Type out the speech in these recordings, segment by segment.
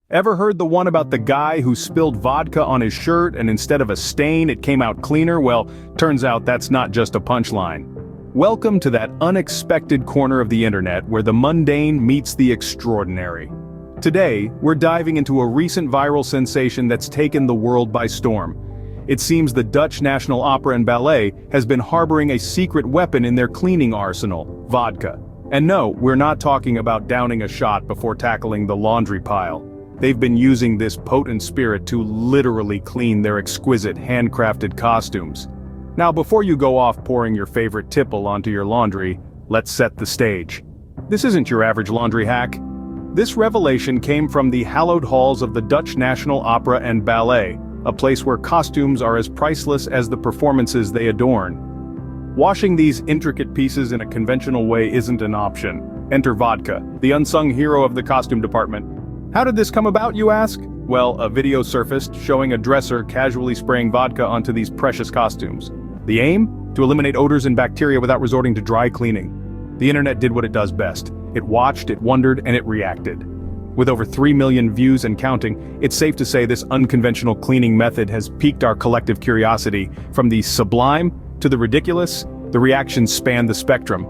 Ever heard the one about the guy who spilled vodka on his shirt and instead of a stain it came out cleaner? Well, turns out that's not just a punchline. Welcome to that unexpected corner of the internet where the mundane meets the extraordinary. Today, we're diving into a recent viral sensation that's taken the world by storm. It seems the Dutch National Opera and Ballet has been harboring a secret weapon in their cleaning arsenal, vodka. And no, we're not talking about downing a shot before tackling the laundry pile. They've been using this potent spirit to literally clean their exquisite handcrafted costumes. Now before you go off pouring your favorite tipple onto your laundry, let's set the stage. This isn't your average laundry hack. This revelation came from the hallowed halls of the Dutch National Opera and Ballet, a place where costumes are as priceless as the performances they adorn. Washing these intricate pieces in a conventional way isn't an option. Enter Vodka, the unsung hero of the costume department. How did this come about, you ask? Well, a video surfaced showing a dresser casually spraying vodka onto these precious costumes. The aim? To eliminate odors and bacteria without resorting to dry cleaning. The internet did what it does best. It watched, it wondered, and it reacted. With over 3 million views and counting, it's safe to say this unconventional cleaning method has piqued our collective curiosity. From the sublime to the ridiculous, the reactions spanned the spectrum.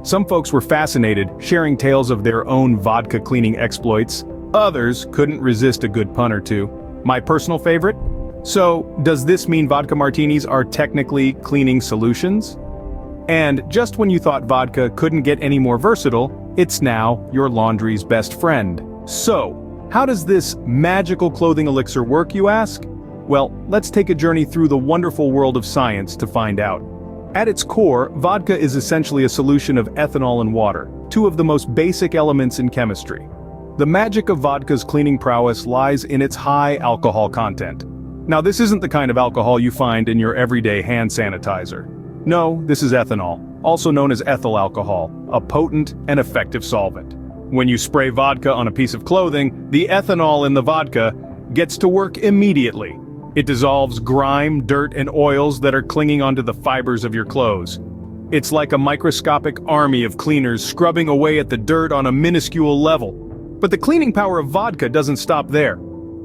Some folks were fascinated, sharing tales of their own vodka cleaning exploits. Others couldn't resist a good pun or two. My personal favorite? So, does this mean vodka martinis are technically cleaning solutions? And just when you thought vodka couldn't get any more versatile, it's now your laundry's best friend. So, how does this magical clothing elixir work, you ask? Well, let's take a journey through the wonderful world of science to find out. At its core, vodka is essentially a solution of ethanol and water, two of the most basic elements in chemistry. The magic of vodka's cleaning prowess lies in its high alcohol content. Now this isn't the kind of alcohol you find in your everyday hand sanitizer. No, this is ethanol, also known as ethyl alcohol, a potent and effective solvent. When you spray vodka on a piece of clothing, the ethanol in the vodka gets to work immediately. It dissolves grime, dirt, and oils that are clinging onto the fibers of your clothes. It's like a microscopic army of cleaners scrubbing away at the dirt on a minuscule level. But the cleaning power of vodka doesn't stop there.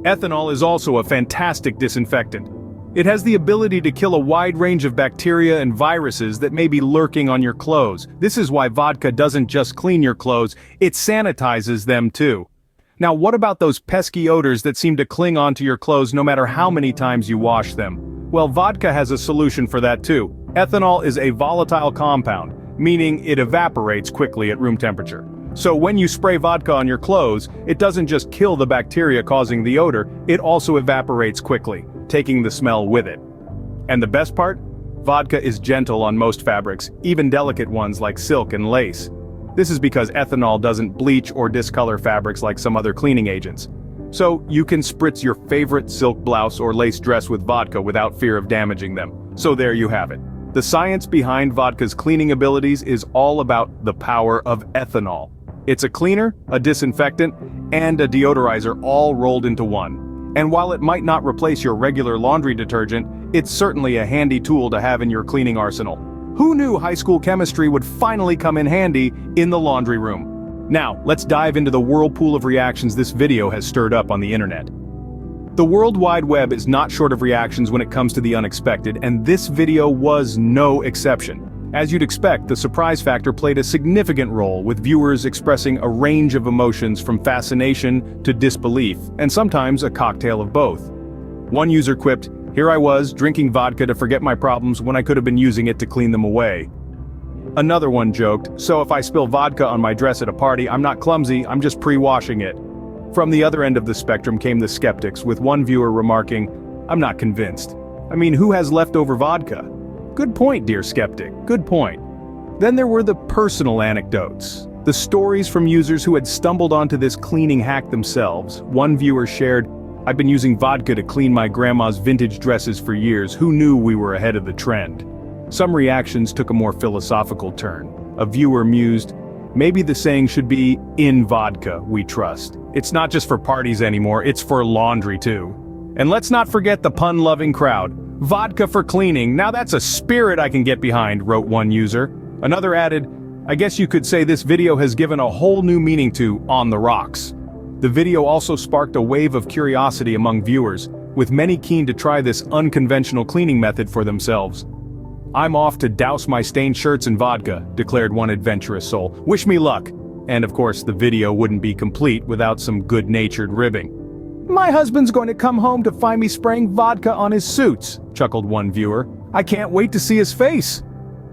Ethanol is also a fantastic disinfectant. It has the ability to kill a wide range of bacteria and viruses that may be lurking on your clothes. This is why vodka doesn't just clean your clothes, it sanitizes them too. Now what about those pesky odors that seem to cling onto your clothes no matter how many times you wash them? Well, vodka has a solution for that too. Ethanol is a volatile compound, meaning it evaporates quickly at room temperature. So when you spray vodka on your clothes, it doesn't just kill the bacteria causing the odor, it also evaporates quickly, taking the smell with it. And the best part? Vodka is gentle on most fabrics, even delicate ones like silk and lace. This is because ethanol doesn't bleach or discolor fabrics like some other cleaning agents. So you can spritz your favorite silk blouse or lace dress with vodka without fear of damaging them. So there you have it. The science behind vodka's cleaning abilities is all about the power of ethanol. It's a cleaner, a disinfectant, and a deodorizer all rolled into one. And while it might not replace your regular laundry detergent, it's certainly a handy tool to have in your cleaning arsenal. Who knew high school chemistry would finally come in handy in the laundry room? Now, let's dive into the whirlpool of reactions this video has stirred up on the internet. The World Wide Web is not short of reactions when it comes to the unexpected, and this video was no exception. As you'd expect, the surprise factor played a significant role, with viewers expressing a range of emotions from fascination to disbelief, and sometimes a cocktail of both. One user quipped, "Here I was, drinking vodka to forget my problems when I could have been using it to clean them away." Another one joked, "So if I spill vodka on my dress at a party, I'm not clumsy, I'm just pre-washing it." From the other end of the spectrum came the skeptics, with one viewer remarking, "I'm not convinced. I mean, who has leftover vodka?" Good point, dear skeptic, good point. Then there were the personal anecdotes. The stories from users who had stumbled onto this cleaning hack themselves. One viewer shared, "I've been using vodka to clean my grandma's vintage dresses for years. Who knew we were ahead of the trend?" Some reactions took a more philosophical turn. A viewer mused, "Maybe the saying should be, 'In vodka, we trust.' It's not just for parties anymore, it's for laundry too." And let's not forget the pun-loving crowd. "Vodka for cleaning, now that's a spirit I can get behind," wrote one user. Another added, "I guess you could say this video has given a whole new meaning to 'on the rocks.'" The video also sparked a wave of curiosity among viewers, with many keen to try this unconventional cleaning method for themselves. "I'm off to douse my stained shirts in vodka," declared one adventurous soul. "Wish me luck." And of course the video wouldn't be complete without some good-natured ribbing. "My husband's going to come home to find me spraying vodka on his suits," chuckled one viewer. "I can't wait to see his face."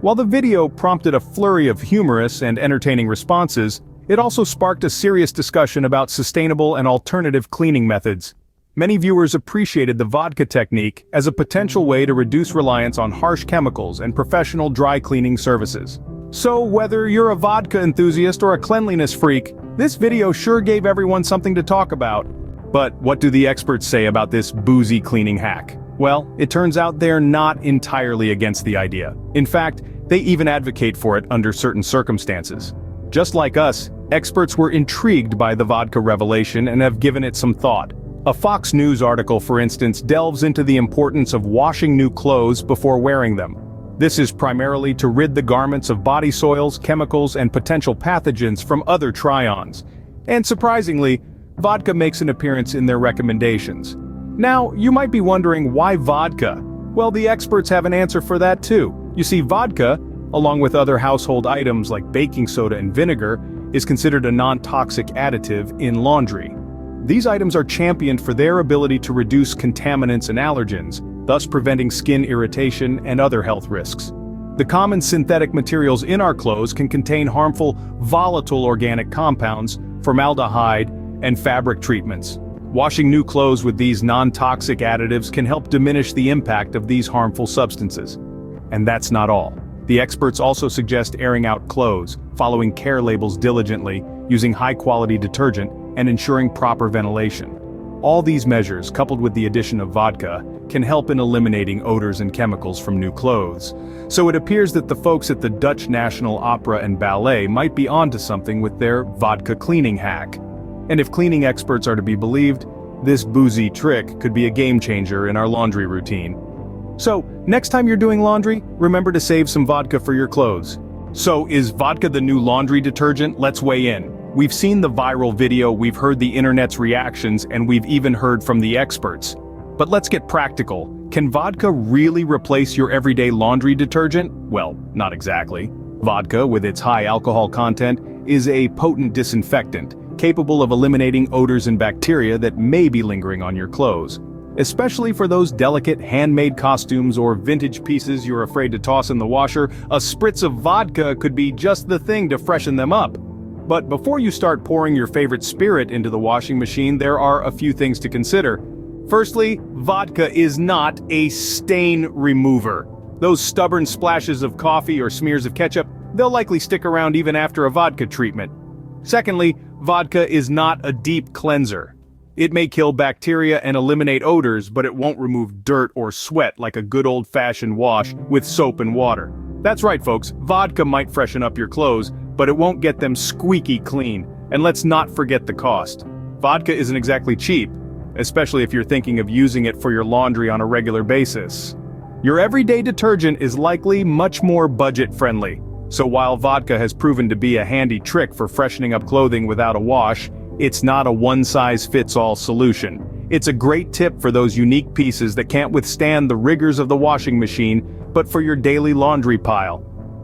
While the video prompted a flurry of humorous and entertaining responses, it also sparked a serious discussion about sustainable and alternative cleaning methods. Many viewers appreciated the vodka technique as a potential way to reduce reliance on harsh chemicals and professional dry cleaning services. So whether you're a vodka enthusiast or a cleanliness freak, this video sure gave everyone something to talk about. But what do the experts say about this boozy cleaning hack? Well, it turns out they're not entirely against the idea. In fact, they even advocate for it under certain circumstances. Just like us, experts were intrigued by the vodka revelation and have given it some thought. A Fox News article, for instance, delves into the importance of washing new clothes before wearing them. This is primarily to rid the garments of body soils, chemicals, and potential pathogens from other try-ons. And surprisingly, vodka makes an appearance in their recommendations. Now, you might be wondering why vodka? Well, the experts have an answer for that too. You see, vodka, along with other household items like baking soda and vinegar, is considered a non-toxic additive in laundry. These items are championed for their ability to reduce contaminants and allergens, thus preventing skin irritation and other health risks. The common synthetic materials in our clothes can contain harmful, volatile organic compounds, formaldehyde, and fabric treatments. Washing new clothes with these non-toxic additives can help diminish the impact of these harmful substances. And that's not all. The experts also suggest airing out clothes, following care labels diligently, using high-quality detergent, and ensuring proper ventilation. All these measures, coupled with the addition of vodka, can help in eliminating odors and chemicals from new clothes. So it appears that the folks at the Dutch National Opera and Ballet might be onto something with their vodka cleaning hack. And if cleaning experts are to be believed, this boozy trick could be a game changer in our laundry routine. So, next time you're doing laundry, remember to save some vodka for your clothes. So, is vodka the new laundry detergent? Let's weigh in. We've seen the viral video, we've heard the internet's reactions, and we've even heard from the experts. But let's get practical. Can vodka really replace your everyday laundry detergent? Well, not exactly. Vodka, with its high alcohol content, is a potent disinfectant, capable of eliminating odors and bacteria that may be lingering on your clothes. Especially for those delicate handmade costumes or vintage pieces you're afraid to toss in the washer, a spritz of vodka could be just the thing to freshen them up. But before you start pouring your favorite spirit into the washing machine, there are a few things to consider. Firstly, vodka is not a stain remover. Those stubborn splashes of coffee or smears of ketchup, they'll likely stick around even after a vodka treatment. Secondly, vodka is not a deep cleanser. It may kill bacteria and eliminate odors, but it won't remove dirt or sweat like a good old-fashioned wash with soap and water. That's right, folks, vodka might freshen up your clothes, but it won't get them squeaky clean. And let's not forget the cost. Vodka isn't exactly cheap, especially if you're thinking of using it for your laundry on a regular basis. Your everyday detergent is likely much more budget-friendly. So while vodka has proven to be a handy trick for freshening up clothing without a wash, it's not a one-size-fits-all solution. It's a great tip for those unique pieces that can't withstand the rigors of the washing machine, but for your daily laundry pile.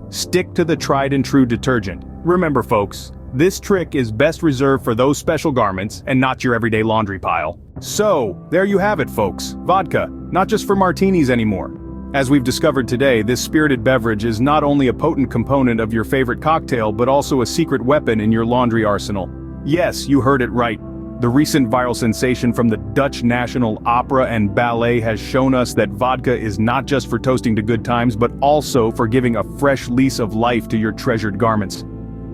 Stick to the tried-and-true detergent. Remember, folks, this trick is best reserved for those special garments and not your everyday laundry pile. So, there you have it, folks. Vodka, not just for martinis anymore. As we've discovered today, this spirited beverage is not only a potent component of your favorite cocktail, but also a secret weapon in your laundry arsenal. Yes, you heard it right. The recent viral sensation from the Dutch National Opera and Ballet has shown us that vodka is not just for toasting to good times, but also for giving a fresh lease of life to your treasured garments.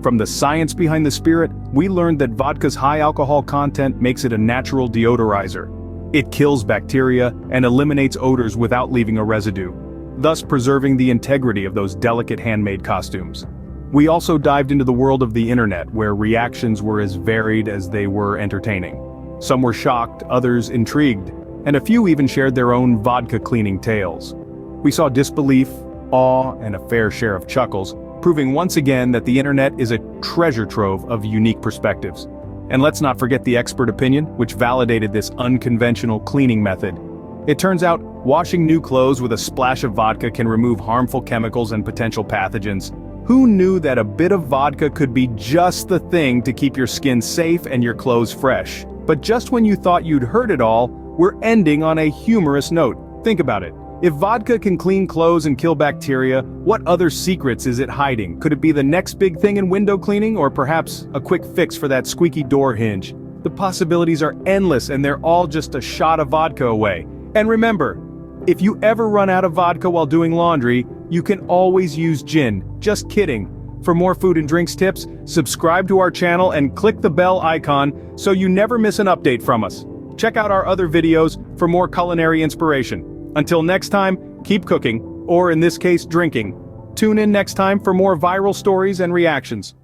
From the science behind the spirit, we learned that vodka's high alcohol content makes it a natural deodorizer. It kills bacteria and eliminates odors without leaving a residue, thus preserving the integrity of those delicate handmade costumes. We also dived into the world of the internet, where reactions were as varied as they were entertaining. Some were shocked, others intrigued, and a few even shared their own vodka cleaning tales. We saw disbelief, awe, and a fair share of chuckles, proving once again that the internet is a treasure trove of unique perspectives. And let's not forget the expert opinion, which validated this unconventional cleaning method. It turns out, washing new clothes with a splash of vodka can remove harmful chemicals and potential pathogens. Who knew that a bit of vodka could be just the thing to keep your skin safe and your clothes fresh? But just when you thought you'd heard it all, we're ending on a humorous note. Think about it. If vodka can clean clothes and kill bacteria, what other secrets is it hiding? Could it be the next big thing in window cleaning, or perhaps a quick fix for that squeaky door hinge? The possibilities are endless, and they're all just a shot of vodka away. And remember, if you ever run out of vodka while doing laundry, you can always use gin. Just kidding. For more food and drinks tips, subscribe to our channel and click the bell icon so you never miss an update from us. Check out our other videos for more culinary inspiration. Until next time, keep cooking, or in this case drinking. Tune in next time for more viral stories and reactions.